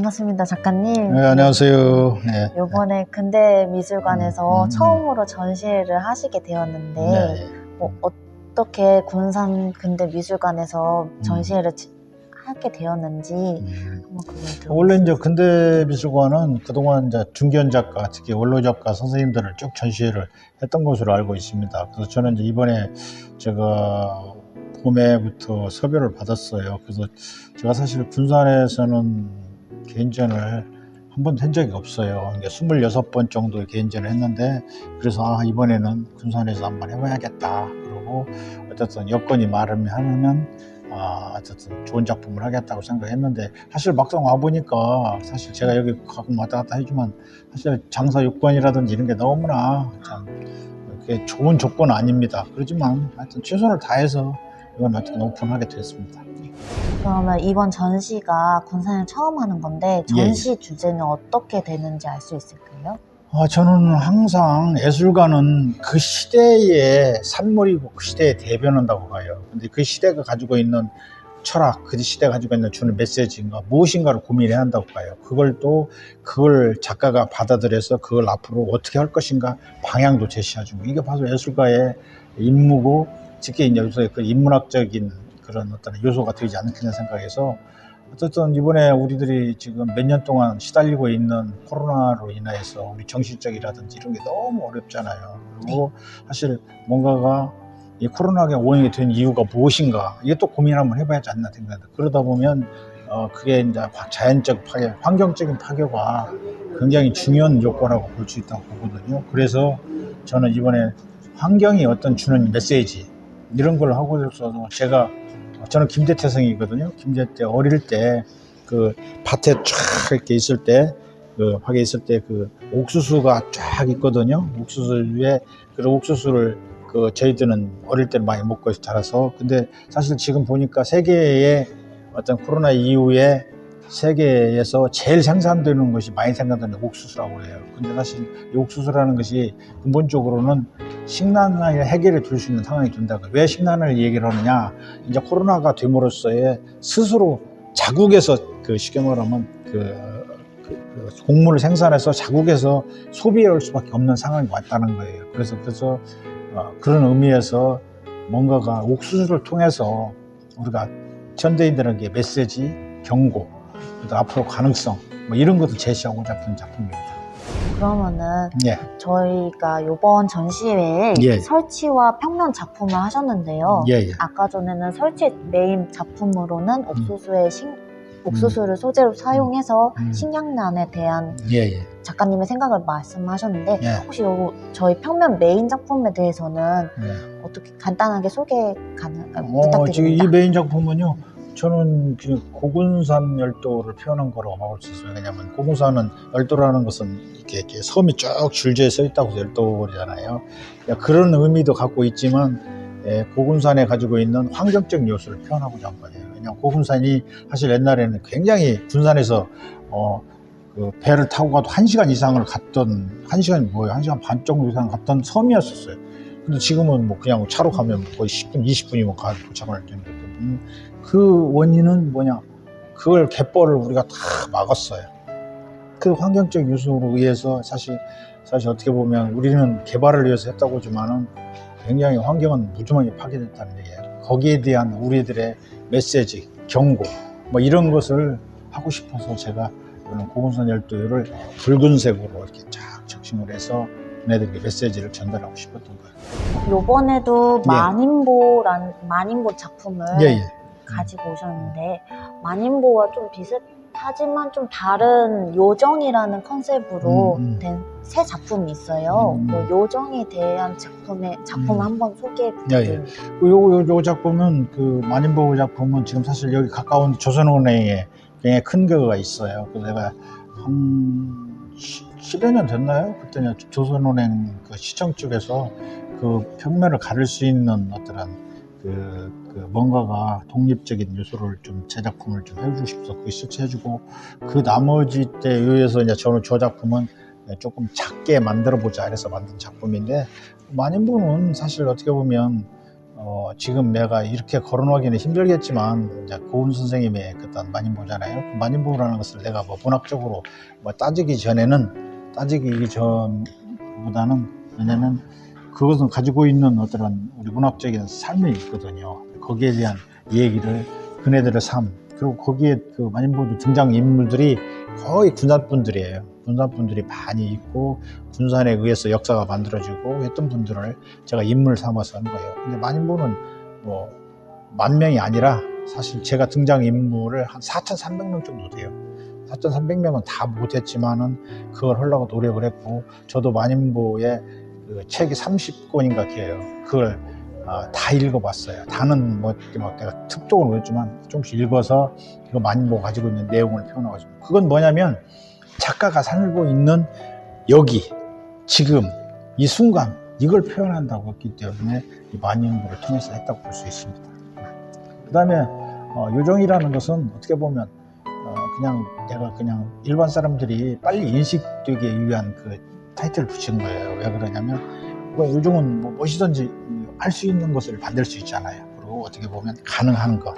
반갑습니다, 작가님. 네, 안녕하세요. 네. 이번에 근대미술관에서 음. 처음으로 전시회를 하시게 되었는데 네. 어떻게 군산 근대미술관에서 전시회를 하게 되었는지 한번 그걸 들어보겠습니다. 원래 이제 근대미술관은 그동안 이제 중견 작가, 특히 원로 작가 선생님들을 쭉 전시회를 했던 것으로 알고 있습니다. 그래서 저는 이제 이번에 제가 봄에부터 섭외를 받았어요. 그래서 제가 사실 군산에서는 개인전을 한 번도 한 적이 없어요. 26번 정도 개인전을 했는데, 그래서 이번에는 군산에서 한번 해봐야겠다. 그러고 어쨌든 여건이 마련하면 어쨌든 좋은 작품을 하겠다고 생각했는데, 사실 막상 와보니까 사실 제가 여기 가끔 왔다 갔다 해주면 사실 장사 요건이라든지 이런 게 너무나 참 그게 좋은 조건은 아닙니다. 그렇지만 하여튼 최선을 다해서 이건 어떻게 오픈하게 됐습니다. 그러면 이번 전시가 군산에 처음 하는 건데 전시 주제는 어떻게 되는지 알 수 있을까요? 저는 항상 예술가는 그 시대의 산물이고 그 시대에 대변한다고 봐요. 근데 그 시대가 가지고 있는 철학, 그 시대가 가지고 있는 주는 메시지인가 무엇인가를 고민해야 한다고 봐요. 그걸 작가가 받아들여서 그걸 앞으로 어떻게 할 것인가 방향도 제시해주고, 이게 바로 예술가의 임무고, 특히 이제 요새 그 인문학적인 그런 어떤 요소가 되지 않겠나 생각해서, 어쨌든 이번에 우리들이 지금 몇 년 동안 시달리고 있는 코로나로 인해서 우리 정신적이라든지 이런 게 너무 어렵잖아요. 그리고 사실 뭔가가 이 코로나가 원인이 된 이유가 무엇인가, 이게 또 고민 한번 해봐야 하지 않나 생각합니다. 그러다 보면 그게 이제 자연적 파괴, 환경적인 파괴가 굉장히 중요한 요건이라고 볼 수 있다고 보거든요. 그래서 저는 이번에 환경이 어떤 주는 메시지 이런 걸 하고 있어서, 저는 김제태생이거든요. 김제태 어릴 때 그 밭에 쫙 이렇게 있을 때, 그 밭에 있을 때 그 옥수수가 쫙 있거든요. 옥수수 위에, 그 옥수수를 저희들은 어릴 때 많이 먹고 자라서, 근데 사실 지금 보니까 세계의 어떤 코로나 이후에 세계에서 제일 생산되는 것이, 많이 생산되는 옥수수라고 해요. 근데 사실 이 옥수수라는 것이 근본적으로는 식량을 해결해 줄 수 있는 상황이 된다고. 왜 식량을 얘기를 하느냐, 이제 코로나가 됨으로써의 스스로 자국에서 쉽게 말하면 곡물을 생산해서 자국에서 소비할 수밖에 없는 상황이 왔다는 거예요. 그래서 그런 의미에서 뭔가가 옥수수를 통해서 우리가 현대인들에게 메시지, 경고, 앞으로 가능성 이런 것도 제시하고자 하는 작품입니다. 그러면은 저희가 이번 전시회에 설치와 평면 작품을 하셨는데요. 아까 전에는 설치 메인 작품으로는 옥수수를 소재로 사용해서 식량난에 대한 작가님의 생각을 말씀하셨는데, 혹시 저희 평면 메인 작품에 대해서는 어떻게 간단하게 소개 부탁드립니다. 지금 이 메인 작품은요, 저는 고군산 열도를 표현한 거라고 말할 수 있어요. 왜냐하면 고군산은, 열도라는 것은 이렇게 섬이 쭉 줄지어 서 있다고 해서 열도잖아요. 그런 의미도 갖고 있지만, 고군산에 가지고 있는 환경적 요소를 표현하고자 한 거예요. 왜냐하면 고군산이 사실 옛날에는 굉장히 군산에서 그 배를 타고 가도 1시간 이상을 갔던, 1시간 반 정도 이상 갔던 섬이었었어요. 근데 지금은 그냥 차로 가면 거의 10분, 20분이면 도착할 정도. 그 원인은 뭐냐? 그걸 갯벌을 우리가 다 막았어요. 그 환경적 요소로 의해서 사실 어떻게 보면 우리는 개발을 위해서 했다고 하지만은 굉장히 환경은 무지막이 파괴됐다는 얘기예요. 거기에 대한 우리들의 메시지, 경고 이런 것을 하고 싶어서 제가 고군산 열도를 붉은색으로 이렇게 쫙 적심을 해서 얘네들에게 메시지를 전달하고 싶었던 거예요. 요번에도 만인보 작품을 가지고 오셨는데, 만인보와 좀 비슷하지만 좀 다른 요정이라는 컨셉으로 된 새 작품이 있어요. 요정에 대한 작품 한번 소개해 부탁드립니다. 요 작품은, 만인보 작품은 지금 사실 여기 가까운 조선은행에 굉장히 큰 거가 있어요. 그래서 내가 한 10여 년 됐나요? 그때는 조선은행 시청 쪽에서 평면을 가릴 수 있는 어떠한 뭔가가 독립적인 요소를 좀 제작품을 좀 해주고 싶어서 그게 설치해주고, 그 나머지 때에 의해서 이제 저는 저 작품은 조금 작게 만들어 보자 해서 만든 작품인데, 만인보는 사실 어떻게 보면 지금 내가 이렇게 거론하기는 힘들겠지만 이제 고은 선생님의 그떤 만인보잖아요. 그 만인보라는 것을 내가 뭐 문학적으로 뭐 따지기 전보다는 왜냐면 그것은 가지고 있는 어떤 우리 문학적인 삶이 있거든요. 거기에 대한 얘기를 그네들의 삶 그리고 거기에 그 만인보도 등장 인물들이 거의 군산분들이에요. 군산분들이 많이 있고 군산에 의해서 역사가 만들어지고 했던 분들을 제가 인물 삼아서 한 거예요. 근데 만인보는 뭐 10,000명이 아니라 사실 제가 등장 인물을 한 4,300명 정도 돼요. 4,300명은 다 못했지만은 그걸 하려고 노력을 했고 저도 만인보의 그 책이 30권인가 돼요. 그걸 다 읽어봤어요. 다는 뭐 내가 특종을 모르지만 조금씩 읽어서 그 만인보가 가지고 있는 내용을 표현하고 있습니다. 그건 뭐냐면 작가가 살고 있는 여기 지금 이 순간 이걸 표현한다고 했기 때문에 이 만인보를 통해서 했다고 볼 수 있습니다. 그 다음에 요정이라는 것은 어떻게 보면 그냥 내가 그냥 일반 사람들이 빨리 인식되기 위한 그 타이틀을 붙인 거예요. 왜 그러냐면 요정은 뭐 무엇이든지 할 수 있는 것을 만들 수 있잖아요. 그리고 어떻게 보면 가능한 것.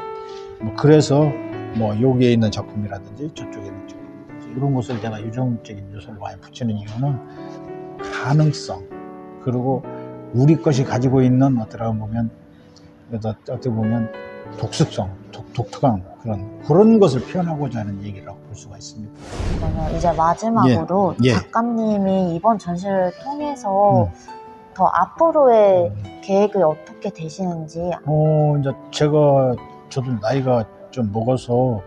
뭐 그래서 뭐 여기에 있는 작품이라든지 저쪽에 있는 작품이라든지 이런 것을 내가 요정적인 요소를 많이 붙이는 이유는 가능성 그리고 우리 것이 가지고 있는 어떻게 보면 독특성, 독특한 그런 것을 표현하고자 하는 얘기라고 볼 수가 있습니다. 그러면 이제 마지막으로 예. 작가님이 이번 전시를 통해서 더 앞으로의 계획이 어떻게 되시는지. 이제 저도 나이가 좀 먹어서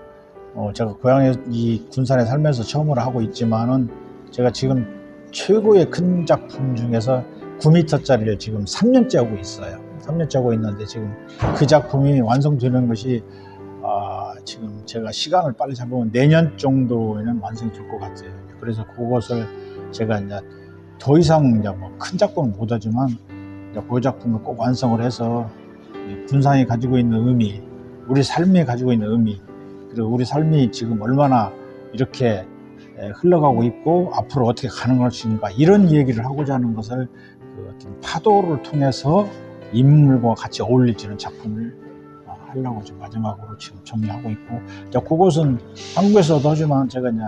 제가 고향에 이 군산에 살면서 처음으로 하고 있지만은 제가 지금 최고의 큰 작품 중에서 9m짜리를 지금 3년째 하고 있어요. 3년째 하고 있는데 지금 그 작품이 완성되는 것이 지금 제가 시간을 빨리 잡으면 내년 정도에는 완성이 될 것 같아요. 그래서 그것을 제가 이제 더 이상 이제 뭐 큰 작품은 못하지만 이제 그 작품을 꼭 완성을 해서 군산이 가지고 있는 의미, 우리 삶이 가지고 있는 의미, 그리고 우리 삶이 지금 얼마나 이렇게 흘러가고 있고 앞으로 어떻게 가는 것인가 이런 얘기를 하고자 하는 것을 그 어떤 파도를 통해서 인물과 같이 어울리지는 작품을 하려고 지금 마지막으로 지금 정리하고 있고 이제 그것은 한국에서도 하지만 제가 이제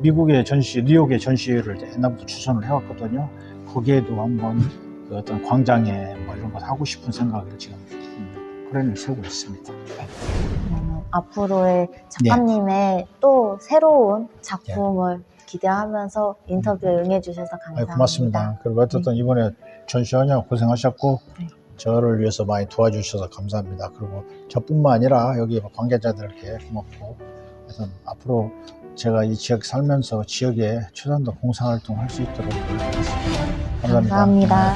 미국의 전시, 뉴욕의 전시회를 옛날부터 추천을 해왔거든요. 거기에도 한번 그 어떤 광장에 뭐 이런 거 하고 싶은 생각을 지금 플랜을 세우고 있습니다. 앞으로의 작가님의 또 새로운 작품을 기대하면서 인터뷰에 응해주셔서 감사합니다. 고맙습니다. 그리고 어쨌든 이번에 전시하냐고 고생하셨고 저를 위해서 많이 도와주셔서 감사합니다. 그리고 저뿐만 아니라 여기 관계자들께 고맙고 하여튼 앞으로 제가 이 지역 살면서 지역에 최선도 봉사활동을 할 수 있도록 노력하겠습니다. 감사합니다. 감사합니다.